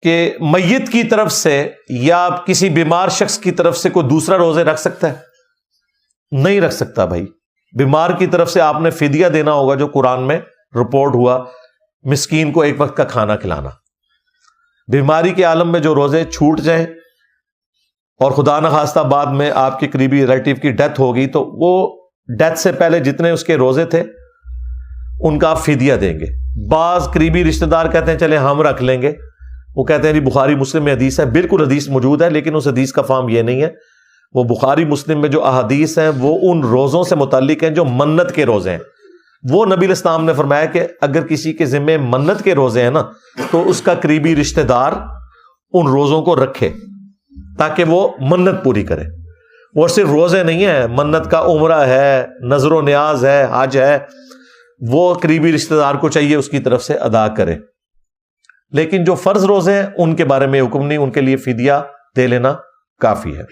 کہ میت کی طرف سے یا کسی بیمار شخص کی طرف سے کوئی دوسرا روزے رکھ سکتا ہے؟ نہیں رکھ سکتا بھائی. بیمار کی طرف سے آپ نے فدیہ دینا ہوگا، جو قرآن میں رپورٹ ہوا، مسکین کو ایک وقت کا کھانا کھلانا. بیماری کے عالم میں جو روزے چھوٹ جائیں اور خدا نخواستہ بعد میں آپ کے قریبی ریلیٹیو کی ڈیتھ ہوگی تو وہ ڈیتھ سے پہلے جتنے اس کے روزے تھے ان کا آپ فدیہ دیں گے. بعض قریبی رشتہ دار کہتے ہیں چلے ہم رکھ لیں گے، وہ کہتے ہیں جی بخاری مسلم میں حدیث ہے. بالکل حدیث موجود ہے، لیکن اس حدیث کا فہم یہ نہیں ہے. وہ بخاری مسلم میں جو احادیث ہیں وہ ان روزوں سے متعلق ہیں جو منت کے روزے ہیں. وہ نبی الاسلام نے فرمایا کہ اگر کسی کے ذمے منت کے روزے ہیں نا تو اس کا قریبی رشتہ دار ان روزوں کو رکھے تاکہ وہ منت پوری کرے. اور صرف روزے نہیں ہیں، منت کا عمرہ ہے، نظر و نیاز ہے، حج ہے، وہ قریبی رشتہ دار کو چاہیے اس کی طرف سے ادا کرے. لیکن جو فرض روزے ہیں ان کے بارے میں حکم نہیں، ان کے لیے فدیہ دے لینا کافی ہے.